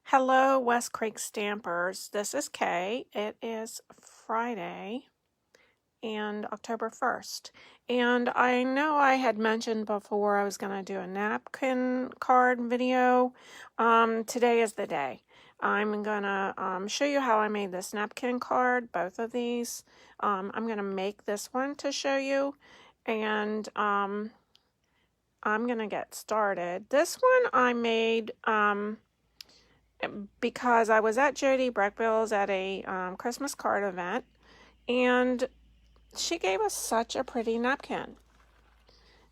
Hello, West Creek Stampers. This is Kay. It is Friday and October 1st. And I know I had mentioned before I was going to do a napkin card video. Today is the day. I'm going to show you how I made this napkin card, both of these. I'm going to make this one to show you. And I'm going to get started. This one I made because I was at Jody Breckville's at a Christmas card event, and she gave us such a pretty napkin.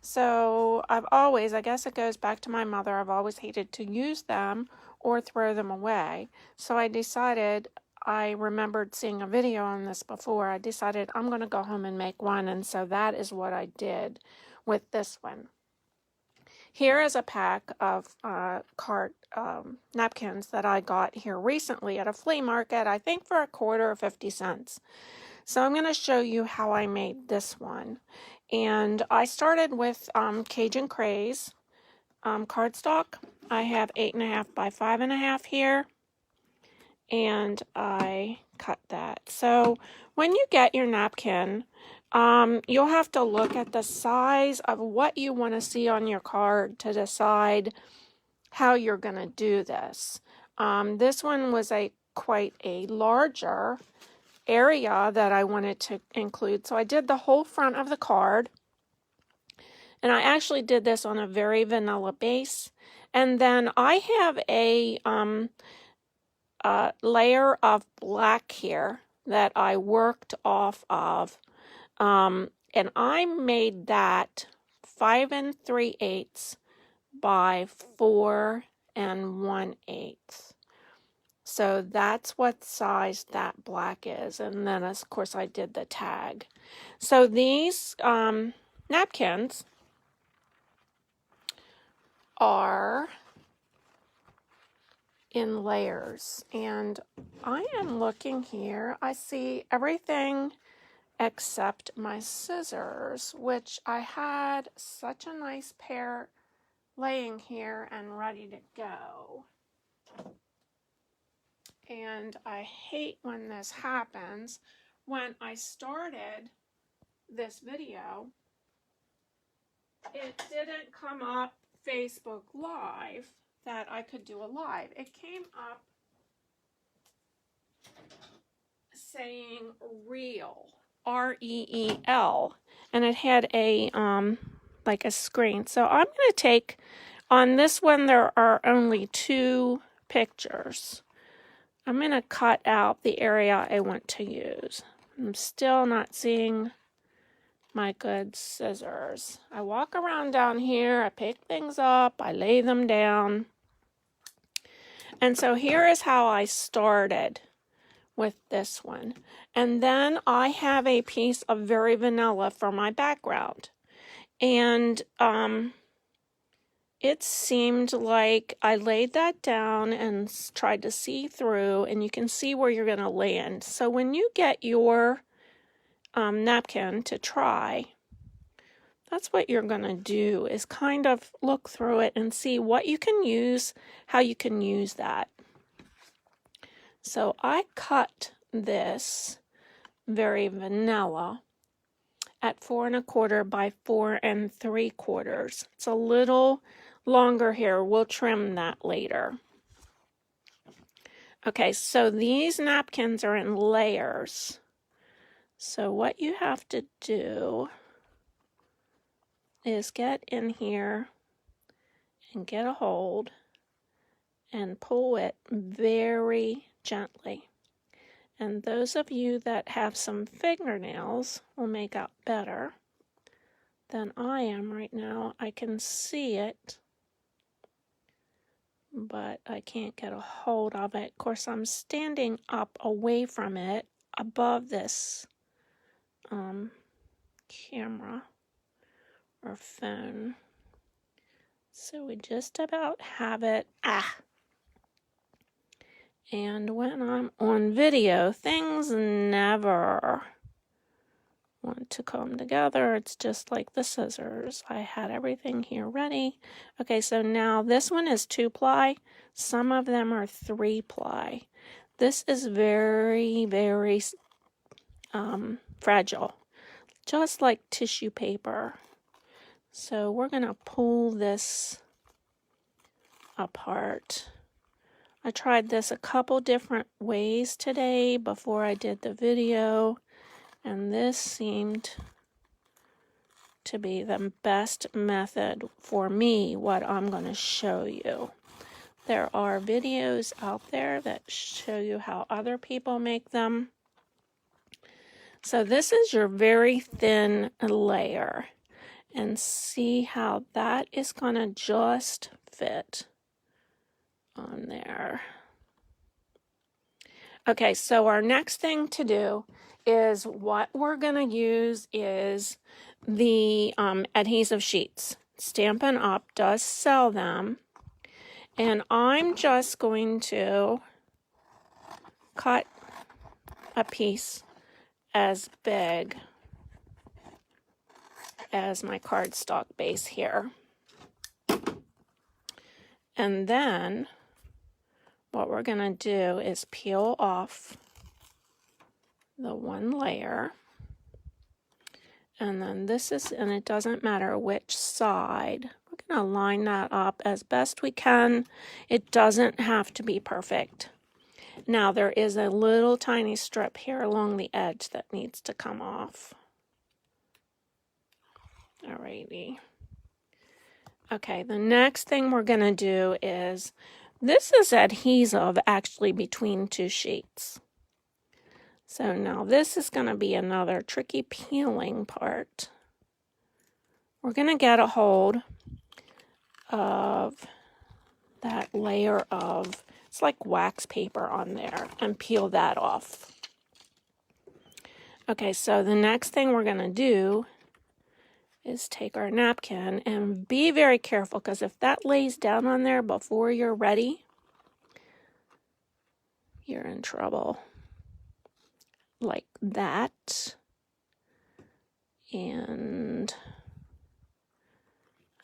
So I guess it goes back to my mother, I've always hated to use them or throw them away. So I remembered seeing a video on this before. I decided I'm going to go home and make one, and so that is what I did with this one. Here is a pack of napkins that I got here recently at a flea market, I think for $1 or 50 cents. So I'm going to show you how I made this one. And I started with Cajun Craze cardstock. I have 8.5 by 5.5 here. And I cut that. So when you get your napkin, you'll have to look at the size of what you want to see on your card to decide how you're going to do this. This one was quite a larger area that I wanted to include, so I did the whole front of the card, and I actually did this on a very vanilla base. And then I have a layer of black here that I worked off of, and I made that 5 3/8 by 4 1/8. So that's what size that black is, and then of course I did the tag. So these napkins are in layers, and I am looking here. I see everything except my scissors, which I had such a nice pair laying here and ready to go. And I hate when this happens. When I started this video, it didn't come up Facebook Live that I could do a live. It came up saying reel, R-E-E-L, and it had a like a screen. So I'm going to take, on this one there are only 2 pictures. I'm going to cut out the area I want to use. I'm still not seeing my good scissors. I walk around down here, I pick things up, I lay them down. And so here is how I started with this one. And then I have a piece of very vanilla for my background. And it seemed like I laid that down and tried to see through, and you can see where you're going to land. So when you get your napkin to try, that's what you're going to do, is kind of look through it and see what you can use, how you can use that. So I cut this very vanilla at 4 1/4 by 4 3/4. It's a little longer here. We'll trim that later. Okay, so these napkins are in layers. So what you have to do is get in here and get a hold and pull it very gently. And those of you that have some fingernails will make out better than I am right now. I can see it, but I can't get a hold of it. Of course, I'm standing up away from it above this camera or phone. So we just about have it. And when I'm on video, things never want to come together, it's just like the scissors. I had everything here ready. Okay, so now this one is 2-ply. Some of them are 3-ply. This is very, very fragile, just like tissue paper. So we're going to pull this apart. I tried this a couple different ways today before I did the video, and this seemed to be the best method for me, what I'm going to show you. There are videos out there that show you how other people make them. So this is your very thin layer, and see how that is going to just fit on there. Okay, so our next thing to do is what we're going to use is the adhesive sheets. Stampin' Up! Does sell them, and I'm just going to cut a piece as big as my cardstock base here. And then what we're going to do is peel off the one layer. And then this is, and it doesn't matter which side, we're going to line that up as best we can. It doesn't have to be perfect. Now there is a little tiny strip here along the edge that needs to come off. Alrighty. Okay, the next thing we're going to do is, this is adhesive actually between two sheets. So now this is going to be another tricky peeling part. We're going to get a hold of that layer of, it's like wax paper on there, and peel that off. Okay, so the next thing we're going to do is take our napkin, and be very careful, because if that lays down on there before you're ready, you're in trouble. Like that. And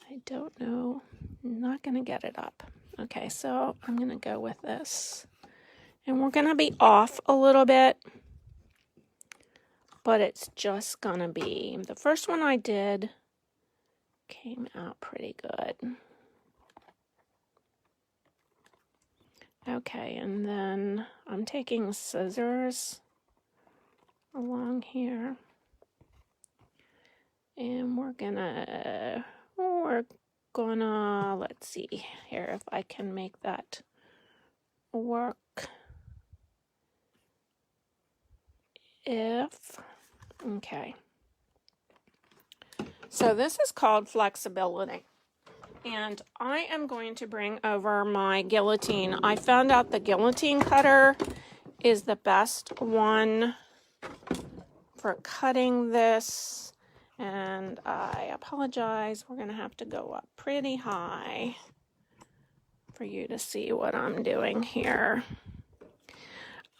I don't know, I'm not going to get it up. Okay, so I'm going to go with this. And we're going to be off a little bit, but it's just going to be, the first one I did came out pretty good. Okay, and then I'm taking scissors along here, and we're gonna, let's see here if I can make that work. Okay. So this is called flexibility. And I am going to bring over my guillotine. I found out the guillotine cutter is the best one for cutting this. And I apologize, we're going to have to go up pretty high for you to see what I'm doing here.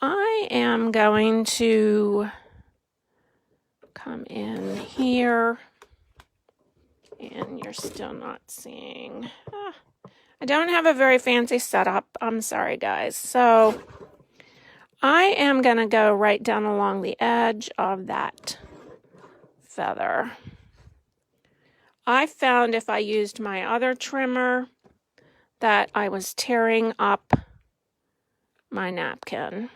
I am going to come in here, and you're still not seeing. I don't have a very fancy setup. I'm sorry, guys. So I am going to go right down along the edge of that feather. I found if I used my other trimmer that I was tearing up my napkin.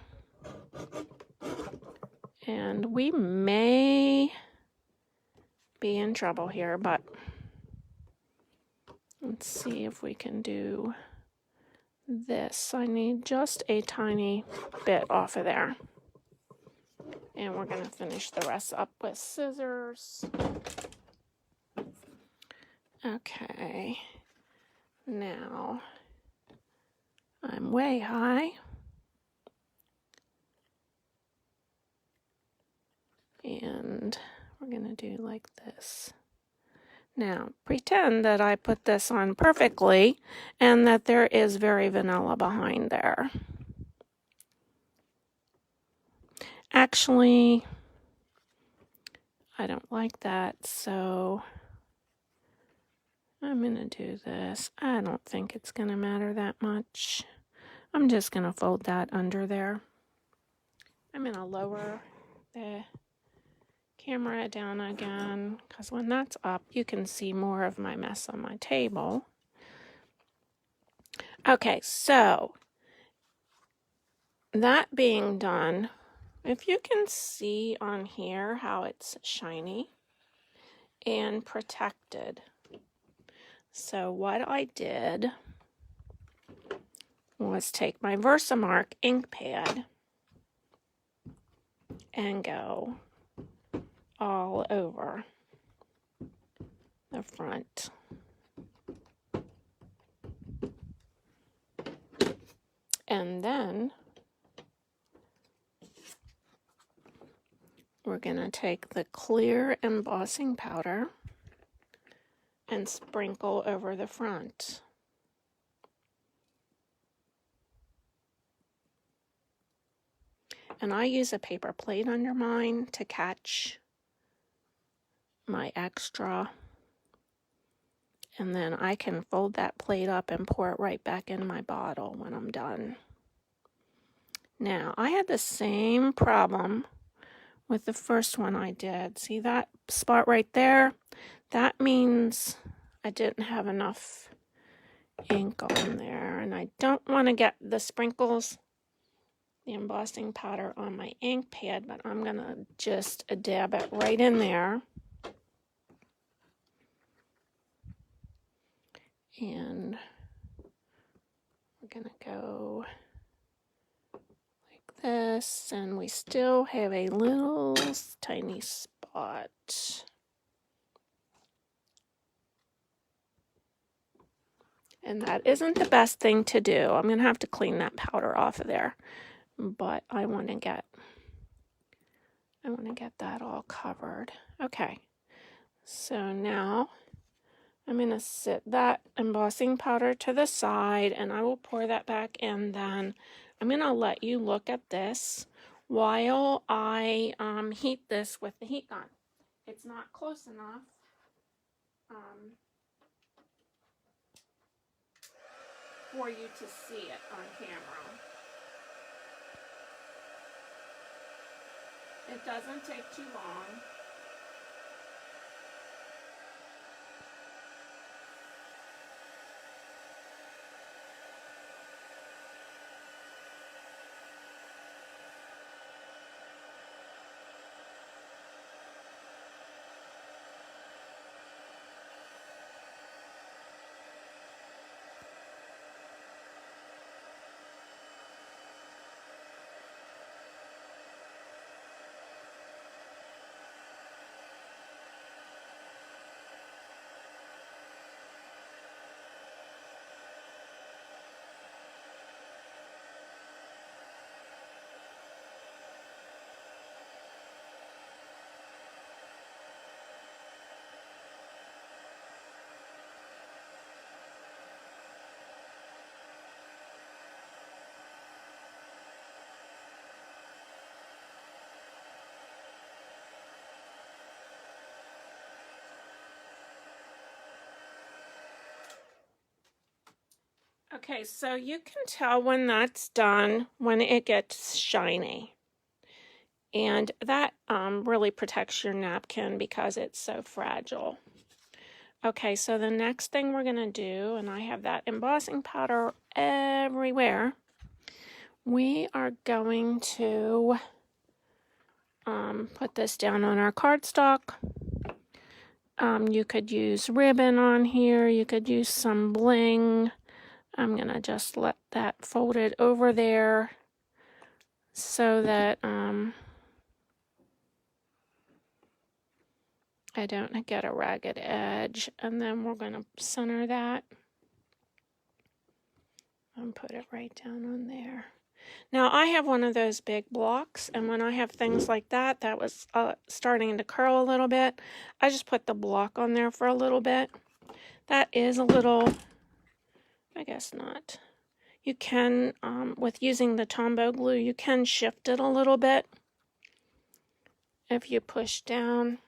And we may be in trouble here, but let's see if we can do this. I need just a tiny bit off of there. And we're going to finish the rest up with scissors. Okay. Now, I'm way high. And we're going to do like this. Now, pretend that I put this on perfectly and that there is very vanilla behind there. Actually, I don't like that, so I'm going to do this. I don't think it's going to matter that much. I'm just going to fold that under there. I'm going to lower the camera down again, because when that's up, you can see more of my mess on my table. Okay, so that being done, if you can see on here how it's shiny and protected. So what I did was take my Versamark ink pad and go all over the front. And then we're going to take the clear embossing powder and sprinkle over the front. And I use a paper plate under mine to catch my extra. And then I can fold that plate up and pour it right back in my bottle when I'm done. Now, I had the same problem with the first one I did. See that spot right there? That means I didn't have enough ink on there. And I don't want to get the sprinkles, the embossing powder on my ink pad, but I'm going to just dab it right in there. And we're going to go like this, and we still have a little tiny spot. And that isn't the best thing to do. I'm going to have to clean that powder off of there, but I want to get that all covered. Okay, so now I'm going to set that embossing powder to the side, and I will pour that back in. Then I'm going to let you look at this while I heat this with the heat gun. It's not close enough. For you to see it on camera. It doesn't take too long. Okay, so you can tell when that's done, when it gets shiny. And that really protects your napkin because it's so fragile. Okay, so the next thing we're going to do, and I have that embossing powder everywhere, we are going to put this down on our cardstock. You could use ribbon on here. You could use some bling. I'm going to just let that fold it over there so that I don't get a ragged edge. And then we're going to center that and put it right down on there. Now, I have one of those big blocks, and when I have things like that, that was starting to curl a little bit, I just put the block on there for a little bit. That is a little, I guess not. You can, with using the Tombow glue, you can shift it a little bit if you push down.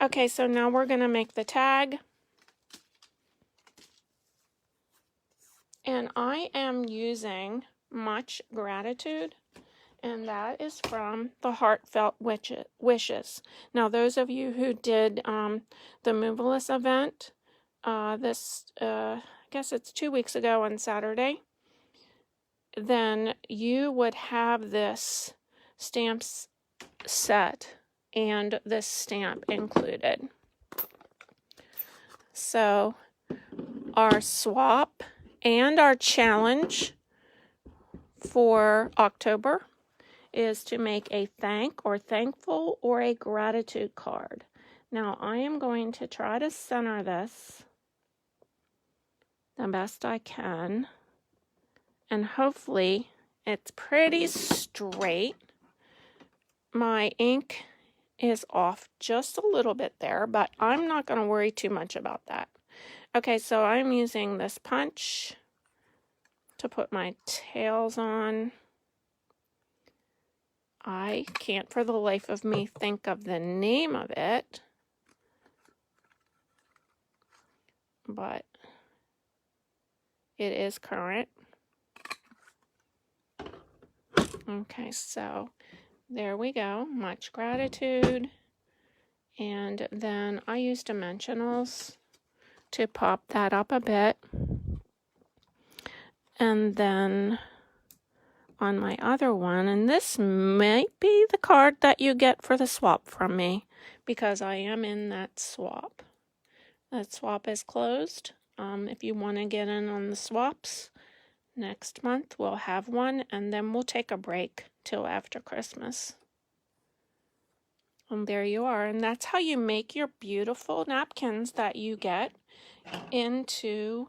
Okay, so now we're going to make the tag. And I am using Much Gratitude, and that is from the Heartfelt Wishes. Now, those of you who did the Moveless event, I guess it's 2 weeks ago on Saturday, then you would have this stamps set and this stamp included. So our swap and our challenge for October is to make a thank or thankful or a gratitude card. Now I am going to try to center this the best I can, and hopefully it's pretty straight. My ink is off just a little bit there, but I'm not going to worry too much about that. Okay, so I'm using this punch to put my tails on. I can't for the life of me think of the name of it, but it is current. Okay, so there we go. Much Gratitude. And then I use dimensionals to pop that up a bit. And then on my other one, and this might be the card that you get for the swap from me, because I am in that swap. That swap is closed. If you want to get in on the swaps, next month we'll have one, and then we'll take a break till after Christmas. And there you are, and that's how you make your beautiful napkins that you get into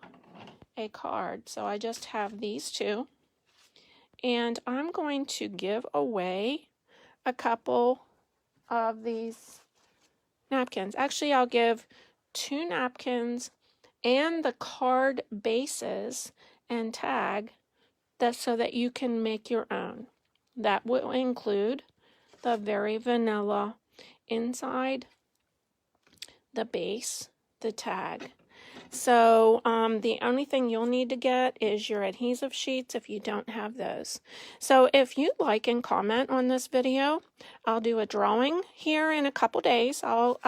a card. So I just have these two, and I'm going to give away a couple of these napkins. Actually, I'll give 2 napkins and the card bases and tag, that so that you can make your own. That will include the very vanilla inside, the base, the tag. So the only thing you'll need to get is your adhesive sheets if you don't have those. So if you'd like and comment on this video, I'll do a drawing here in a couple days.